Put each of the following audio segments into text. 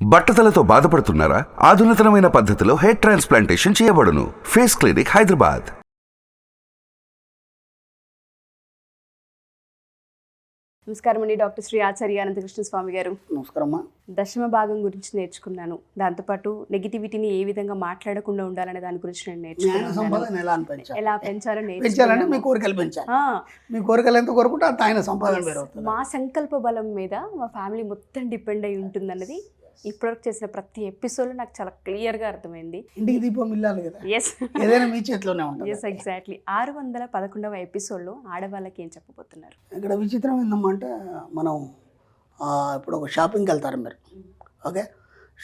బట్టతలతో బాధపడుతున్నారా? ఆధునితనమైన పద్ధతిలో hair transplantation చేయబడును. Face clinic, Hyderabad. నమస్కారం అండి. డాక్టర్ శ్రీ ఆచార్య అనంతకృష్ణ స్వామి గారు. నమస్కారం. దశమ భాగం గురించి నేర్చుకున్నాను. దాంతోపాటు నెగిటివిటీని ఏ విధంగా మాట్లాడకుండా ఉండాలనే దాని గురించి నేను నేర్చుకున్నాను. ఎలా పెంచాలో పెంచాలంటే మీ కోరికలు పెంచాలి. మీ కోరికలు ఎంత కోరుకుంటే అంత ఆయన సంపాదన పెరుగుతుంది. మా సంకల్ప బలం మీద మా ఫ్యామిలీ మొత్తం డిపెండ్ అయి ఉంటుంది అన్నది ఇప్పటివరకు చేసిన ప్రతి ఎపిసోడ్లో నాకు చాలా క్లియర్గా అర్థమైంది. ఇంటికి దీపం ఇల్లాలి కదా. ఎస్, ఏదైనా మీ చేతిలోనే ఉంటుంది. Yes, exactly. 611వ ఎపిసోడ్లో ఆడవాళ్ళకి ఏం చెప్పబోతున్నారు? ఇక్కడ విచిత్రం ఏందమ్మంటే, మనం ఇప్పుడు ఒక షాపింగ్కి వెళ్తారు మీరు. ఓకే,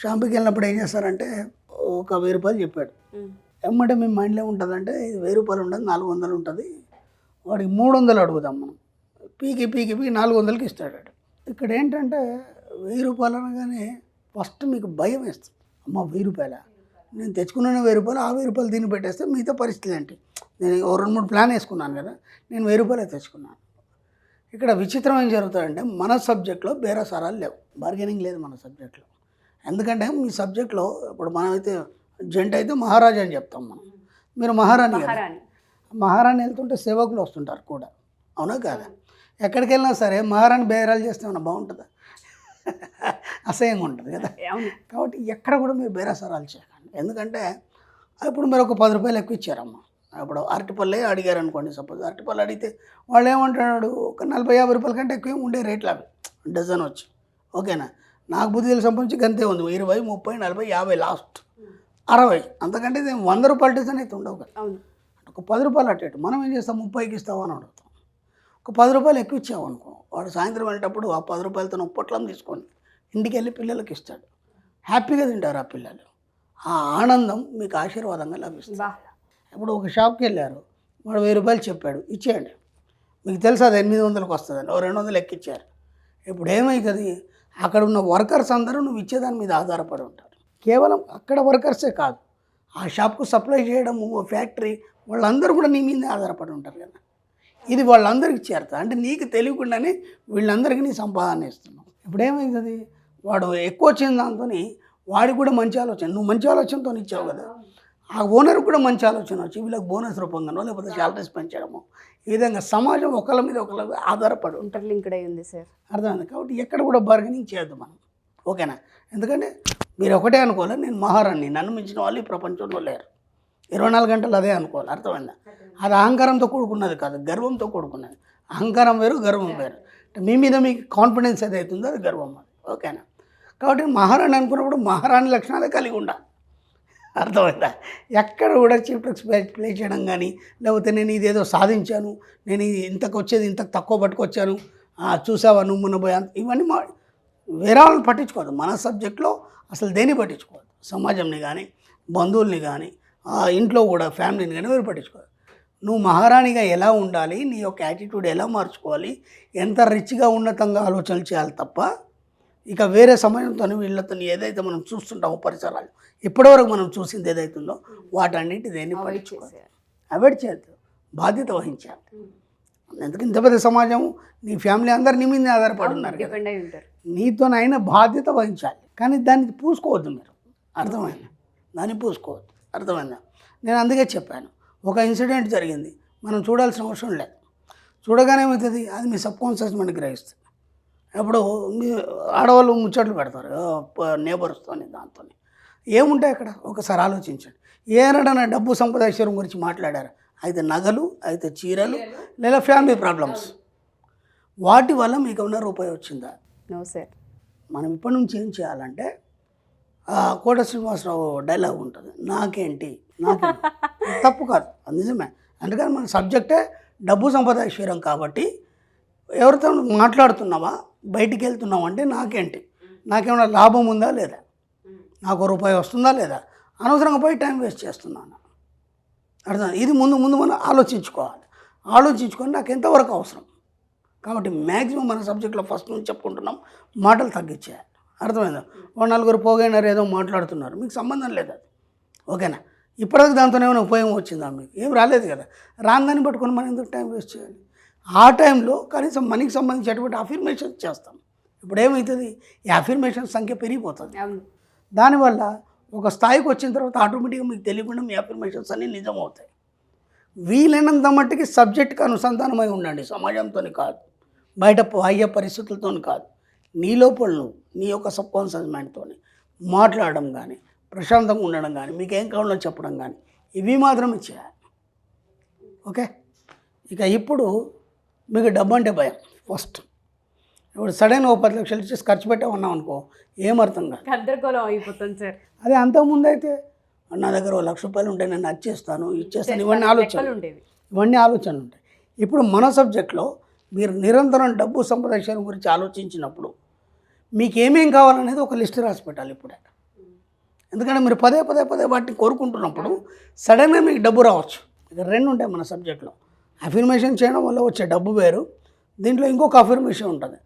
షాపింగ్కి వెళ్ళినప్పుడు ఏం చేస్తారంటే ఒక 1000 రూపాయలు చెప్పాడు. ఏమంటే మీ మైండ్లో ఏముంటుందంటే 1000 రూపాయలు ఉంటుంది, 400 ఉంటుంది, వాడికి 300 అడుగుదాం మనం. పీకి 400కి ఇస్తాడు. ఇక్కడ ఏంటంటే 1000 రూపాయలు అనగానే ఫస్ట్ మీకు భయం వేస్తుంది. అమ్మ 1000 రూపాయల, నేను తెచ్చుకున్న 1000 రూపాయలు, ఆ 1000 రూపాయలు దీన్ని పెట్టేస్తే మిగతా పరిస్థితి ఏంటి? నేను 2-3 ప్లాన్ వేసుకున్నాను కదా, నేను 1000 రూపాయలే తెచ్చుకున్నాను. ఇక్కడ విచిత్రం ఏం జరుగుతుందంటే, మన సబ్జెక్ట్లో బేరసారాలు లేవు, బార్గెనింగ్ లేదు మన సబ్జెక్ట్లో. ఎందుకంటే మీ సబ్జెక్ట్లో ఇప్పుడు మనమైతే జంట అయితే మహారాజా అని చెప్తాం మనం, మీరు మహారాణి. మహారాణి వెళ్తుంటే సేవకులు వస్తుంటారు కూడా, అవునా కాదా? ఎక్కడికి వెళ్ళినా సరే మహారాణి బేరాలు చేస్తే ఏమన్నా బాగుంటుందా? అసహ్యంగా ఉంటుంది కదా. కాబట్టి ఎక్కడ కూడా మీరు బేరసారాలు చేయకండి. ఎందుకంటే ఇప్పుడు మీరు ఒక 10 రూపాయలు ఎక్కువ ఇచ్చారమ్మా. ఇప్పుడు అరటిపళ్ళే అడిగారు అనుకోండి, సపోజ్ అరటిపళ్ళు అడిగితే వాళ్ళు ఏమంటున్నాడు, ఒక 40-50 రూపాయల కంటే ఎక్కువ ఉండే రేట్లు అవి డజన్ వచ్చి. ఓకేనా, నాకు బుద్ధి తెలిసి సంబంధించి గంతే ఉంది. 20, 30, 40, 50, లాస్ట్ 60. అంతకంటే 100 రూపాయల డజన్ అయితే ఉండవు కదా. ఒక 10 రూపాయలు అట్టేటు మనం ఏం చేస్తాం, 30కి ఇస్తావు అని అడుగుతాం. ఒక 10 రూపాయలు ఎక్కువ ఇచ్చావు అనుకో, వాడు సాయంత్రం వెళ్ళేటప్పుడు ఆ 10 రూపాయలతో పొట్లం తీసుకొని ఇంటికి వెళ్ళి పిల్లలకి ఇస్తాడు. హ్యాపీగా తింటారు ఆ పిల్లలు. ఆ ఆనందం మీకు ఆశీర్వాదంగా లభిస్తుంది. ఇప్పుడు ఒక షాప్కి వెళ్ళారు, వాడు 1000 రూపాయలు చెప్పాడు, ఇచ్చేయండి. మీకు తెలుసు అది 800కి వస్తుందని, 200 ఎక్కిచ్చారు. ఇప్పుడు ఏమవుతుంది, అక్కడ ఉన్న వర్కర్స్ అందరూ నువ్వు ఇచ్చేదాని మీద ఆధారపడి ఉంటారు. కేవలం అక్కడ వర్కర్సే కాదు, ఆ షాప్కు సప్లై చేయడము, ఫ్యాక్టరీ వాళ్ళందరూ కూడా నీ మీదే ఆధారపడి ఉంటారు కదా. ఇది వాళ్ళందరికీ చేరుతుంది. అంటే నీకు తెలియకుండానే వీళ్ళందరికీ నీ సంపాదన ఇస్తున్నావు. ఇప్పుడు ఏమవుతుంది, వాడు ఎక్కువ వచ్చిన దాంతో వాడికి కూడా మంచి ఆలోచన, నువ్వు మంచి ఆలోచనతో ఇచ్చావు కదా, ఆ ఓనర్కి కూడా మంచి ఆలోచన వచ్చి వీళ్ళకి బోనస్ రూపంగానో లేకపోతే శాలరీస్ పెంచడము, ఈ విధంగా సమాజం ఒకళ్ళ మీద ఒకళ్ళ ఆధారపడి ఇంటర్లింక్డ్ అయి ఉంది సార్. అర్థమైంది. కాబట్టి ఎక్కడ కూడా బార్గెనింగ్ చేయొద్దు మనం. ఓకేనా, ఎందుకంటే మీరు ఒకటే అనుకోవాలి, నేను మహారాణి, నన్ను మించిన వాళ్ళు ఈ ప్రపంచంలో లేరు. 24 గంటలు అదే అనుకోవాలి. అర్థమైందా? అది అహంకారంతో కూడుకున్నది కాదు, గర్వంతో కూడుకున్నది. అహంకారం వేరు, గర్వం వేరు. మీ మీద మీకు కాన్ఫిడెన్స్ ఏదైతుందో అది గర్వం అది. ఓకేనా, కాబట్టి మహారాణి అనుకున్నప్పుడు మహారాణి లక్షణాలే కలిగి ఉండాలి. అర్థమైందా? ఎక్కడ కూడా చీఫ్ ప్లే చేయడం కానీ, లేకపోతే నేను ఇదేదో సాధించాను, నేను ఇంతకు వచ్చేది ఇంతకు తక్కువ పట్టుకొచ్చాను, చూసావా నువ్వు మొన్న పోయా, ఇవన్నీ వేరే వాళ్ళని పట్టించుకోవద్దు. మన సబ్జెక్ట్లో అసలు దేన్ని పట్టించుకోవద్దు. సమాజంని కానీ, బంధువుల్ని కానీ, ఇంట్లో కూడా ఫ్యామిలీని కానీ ఎవరు పట్టించుకోవద్దు. నువ్వు మహారాణిగా ఎలా ఉండాలి, నీ యొక్క యాటిట్యూడ్ ఎలా మార్చుకోవాలి, ఎంత రిచ్గా ఉన్నతంగా ఆలోచనలు చేయాలి తప్ప, ఇక వేరే సమయంతో వీళ్ళతో ఏదైతే మనం చూస్తుంటామో పరిసరాలు, ఇప్పటివరకు మనం చూసింది ఏదైతుందో వాటన్నిటి దేన్ని పట్టించుకోవాలి, అవాయిడ్ చేయద్దు, బాధ్యత వహించాలి. ఎందుకంటే ఇంత పెద్ద సమాజం, నీ ఫ్యామిలీ అందరు నీ మీద ఆధారపడి ఉన్నారు కదా, నీతోనైనా బాధ్యత వహించాలి. కానీ దాన్ని పూసుకోవద్దు మీరు. అర్థమైందా? దాన్ని పూసుకోవద్దు. అర్థమైందా? నేను అందుకే చెప్పాను, ఒక ఇన్సిడెంట్ జరిగింది, మనం చూడాల్సిన అవసరం లేదు. చూడగానే ఏమవుతుంది, అది మీ సబ్కాన్షియస్ మైండ్ గ్రహిస్తుంది. అప్పుడు మీ ఆడవాళ్ళు ముచ్చట్లు పెడతారు నేబర్స్తో, దాంతో ఏముంటాయి అక్కడ ఒకసారి ఆలోచించండి. ఏనాడన్నా డబ్బు సంపద ఐశ్వర్యం గురించి మాట్లాడారు? అయితే నగలు, అయితే చీరలు, లేదా ఫ్యామిలీ ప్రాబ్లమ్స్, వాటి వల్ల మీకు ఏమైనా రూపాయి వచ్చిందా? No sir. మనం ఇప్పటి నుంచి ఏం చేయాలంటే, కోట శ్రీనివాసరావు డైలాగ్ ఉంటుంది, నాకేంటి తప్పు కాదు, అది నిజమే. అందుకని మన సబ్జెక్టే డబ్బు సంపద ఐశ్వర్యం. కాబట్టి ఎవరితో మాట్లాడుతున్నావా, బయటికి వెళ్తున్నావు అంటే నాకేంటి, నాకేమైనా లాభం ఉందా లేదా, నాకు రూపాయి వస్తుందా లేదా, అనవసరంగా పోయి టైం వేస్ట్ చేస్తున్నాను. అర్థం? ఇది ముందు మనం ఆలోచించుకోవాలి. ఆలోచించుకొని నాకు ఎంతవరకు అవసరం. కాబట్టి మ్యాక్సిమం మన సబ్జెక్ట్లో ఫస్ట్ నుంచి చెప్పుకుంటున్నాం, మాటలు తగ్గించేయాలి. అర్థమైందా? 4 పోగైనారు ఏదో మాట్లాడుతున్నారు, మీకు సంబంధం లేదు అది. ఓకేనా, ఇప్పటికి దాంతో ఏమైనా ఉపయోగం వచ్చిందా? మీకు ఏం రాలేదు కదా. రాందని పట్టుకొని మనం ఎందుకు టైం వేస్ట్ చేయాలి? ఆ టైంలో కనీసం మనకి సంబంధించినటువంటి అఫర్మేషన్ చేస్తాం. ఇప్పుడు ఏమవుతుంది ఈ అఫర్మేషన్ సంఖ్య పెరిగిపోతుంది. అవును. దానివల్ల ఒక స్థాయికి వచ్చిన తర్వాత ఆటోమేటిక్గా మీకు తెలియకుండా మీ అఫర్మేషన్స్ అన్నీ నిజం అవుతాయి. వీలైనంత మట్టికి సబ్జెక్ట్కి అనుసంధానమై ఉండండి, సమాజంతో కాదు, బయట బాహ్య పరిస్థితులతో కాదు. నీ లోపల నువ్వు నీ యొక్క సబ్కాన్షియస్ మైండ్తో మాట్లాడడం కానీ, ప్రశాంతంగా ఉండడం కానీ, మీకు ఏం కావాలో చెప్పడం కానీ, ఇవి మాత్రమే చేయాలి. ఓకే. ఇక ఇప్పుడు మీకు డబ్బు అంటే భయం ఫస్ట్. ఇప్పుడు సడన్ 10 లక్షలు ఇచ్చేసి ఖర్చు పెట్టే ఉన్నాం అనుకో, ఏమర్థం కాదు, గందరగోళం అయిపోతుంది సార్. అదే అంతకుముందు అయితే నా దగ్గర ₹1,00,000 ఉంటే నేను ఇచ్చేస్తాను, ఇవన్నీ ఆలోచనలు ఉండేవి. ఇవన్నీ ఆలోచనలు ఉంటాయి. ఇప్పుడు మన సబ్జెక్ట్లో మీరు నిరంతరం డబ్బు సంపాదించడం గురించి ఆలోచించినప్పుడు మీకు ఏమేం కావాలనేది ఒక లిస్ట్ రాసి పెట్టాలి ఇప్పుడే. ఎందుకంటే మీరు పదే వాటిని కోరుకుంటున్నప్పుడు సడన్గా మీకు డబ్బు రావచ్చు. ఇక 2 ఉంటాయి మన సబ్జెక్ట్లో. అఫర్మేషన్ చేయడం వల్ల వచ్చే డబ్బు వేరు, దీంట్లో ఇంకొక అఫర్మేషన్ ఉంటుంది,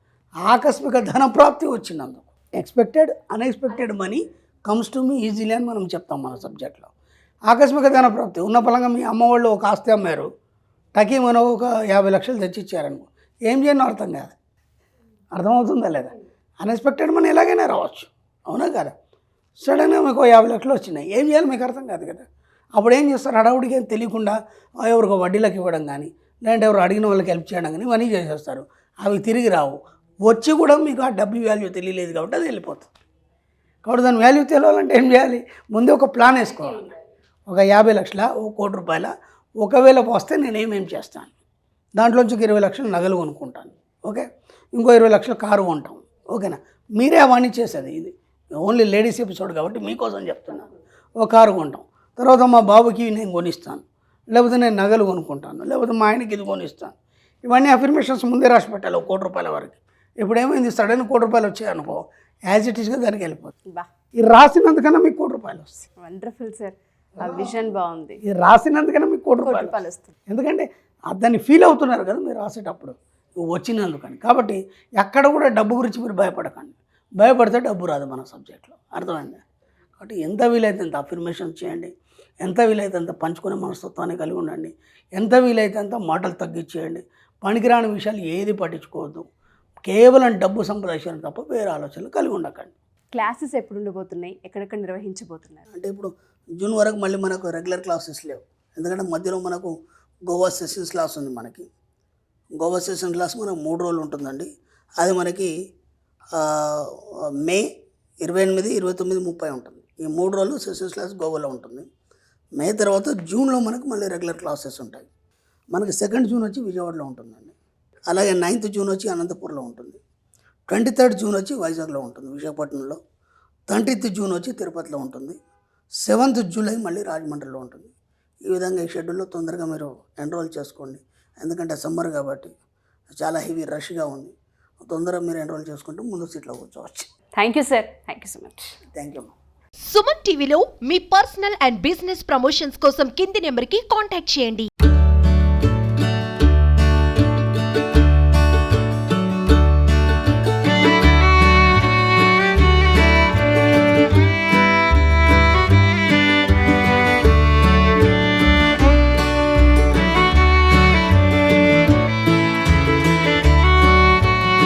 ఆకస్మిక ధన ప్రాప్తి వచ్చినందుకు. Expected unexpected money comes to me easily అని మనం చెప్తాం మన సబ్జెక్ట్లో. ఆకస్మిక ధన ప్రాప్తి ఉన్న పలంగా మీ అమ్మ వాళ్ళు ఒక ఆస్తి అమ్మారు, టకీ మనం ఒక 50 లక్షలు తెచ్చిచ్చారనుకో, ఏం చేయను అర్థం కాదు. అర్థమవుతుందా లేదా? అన్ఎక్స్పెక్టెడ్ మనీ ఎలాగైనా రావచ్చు, అవునా కదా? సడన్గా మీకు 50 లక్షలు వచ్చినాయి, ఏం చేయాలి మీకు అర్థం కాదు కదా. అప్పుడు ఏం చేస్తారు, హడావుడికి ఏం తెలియకుండా ఎవరికో వడ్డీలకు ఇవ్వడం కానీ, లేదంటే ఎవరు అడిగిన వాళ్ళకి హెల్ప్ చేయడం కానీ ఇవన్నీ చేసేస్తారు. అవి తిరిగి రావు. వచ్చి కూడా మీకు ఆ డబ్బు వాల్యూ తెలియలేదు కాబట్టి అది వెళ్ళిపోతుంది. కాబట్టి దాని వాల్యూ తెలియాలంటే ఏం చేయాలి, ముందే ఒక ప్లాన్ వేసుకోవాలి. ఒక 50 లక్షల, ₹1,00,00,000 ఒకవేళ వస్తే నేను ఏమేం చేస్తాను, దాంట్లోంచి 20 లక్షలు నగలు కొనుక్కుంటాను, ఓకే, ఇంకో 20 లక్షలు కారు కొంటాం, ఓకేనా. మీరే అవన్నీ చేసేది, ఇది ఓన్లీ లేడీస్ ఎపిసోడ్ కాబట్టి మీకోసం చెప్తున్నాను. ఒక కారు కొంటాం, తర్వాత మా బాబుకి నేను కొనిస్తాను, లేకపోతే నేను నగలు కొనుక్కుంటాను, లేకపోతే మా ఆయనకి ఇది కొనిస్తాను. ఇవన్నీ అఫర్మేషన్స్ ముందే రాసి పెట్టాలి ₹1,00,00,000 వరకు. ఇప్పుడు ఏమైంది, సడన్ ₹1,00,00,000 వచ్చాయనుకో, యాజ్ ఇట్ ఈస్గా దానికి వెళ్ళిపోతుంది. ఇది రాసినందుకన్నా మీకు ₹1,00,00,000 వస్తాయి. వండర్ఫుల్ సార్, ఆ విజన్ బాగుంది. ఇది రాసినందుకన్నా మీకు ₹1,00,00,000 వస్తుంది. ఎందుకంటే దాన్ని ఫీల్ అవుతున్నారు కదా మీరు రాసేటప్పుడు వచ్చినందుకని. కాబట్టి ఎక్కడ కూడా డబ్బు గురించి మీరు భయపడకండి, భయపడితే డబ్బు రాదు మన సబ్జెక్ట్లో, అర్థమైంది. కాబట్టి ఎంత వీలైతే అంత అఫర్మేషన్ చేయండి, ఎంత వీలైతే అంత పంచుకునే మనస్తత్వాన్ని కలిగి ఉండండి, ఎంత వీలైతే అంత మాటలు తగ్గించేయండి, పనికిరాని విషయాలు ఏది పట్టించుకోవద్దు, కేవలం డబ్బు సంపాదించడం తప్ప వేరే ఆలోచనలు కలిగి ఉండకండి. క్లాసెస్ ఎప్పుడు ఉండబోతున్నాయి, ఎక్కడెక్కడ నిర్వహించబోతున్నారు? అంటే ఇప్పుడు జూన్ వరకు మళ్ళీ మనకు రెగ్యులర్ క్లాసెస్ లేవు, ఎందుకంటే మధ్యలో మనకు గోవా సెషన్స్ క్లాస్ ఉంది. మనకి గోవా సెషన్ క్లాస్ మనకు 3 రోజులు ఉంటుందండి. అది మనకి మే 28, 29, 30 ఉంటుంది. ఈ 3 రోజులు సెషన్స్ క్లాస్ గోవాలో ఉంటుంది. మే తర్వాత జూన్లో మనకు మళ్ళీ రెగ్యులర్ క్లాసెస్ ఉంటాయి. మనకి 2nd జూన్ వచ్చి విజయవాడలో ఉంటుందండి. అలాగే 9th జూన్ వచ్చి అనంతపూర్లో ఉంటుంది. 23rd జూన్ వచ్చి వైజాగ్లో ఉంటుంది, విశాఖపట్నంలో. 30th జూన్ వచ్చి తిరుపతిలో ఉంటుంది. 7th జూలై మళ్ళీ రాజమండ్రిలో ఉంటుంది. ఈ విధంగా ఈ షెడ్యూల్లో తొందరగా మీరు ఎన్రోల్ చేసుకోండి, ఎందుకంటే సమ్మర్ కాబట్టి చాలా హెవీ రష్గా ఉంది. తొందరగా మీరు ఎన్రోల్ చేసుకుంటే ముందు సీట్లో కూర్చోవచ్చు. Thank you sir, thank you so much. Thank you. Suman టీవీలో మీ పర్సనల్ అండ్ బిజినెస్ ప్రమోషన్స్ కోసం కింది నెంబర్కి కాంటాక్ట్ చేయండి.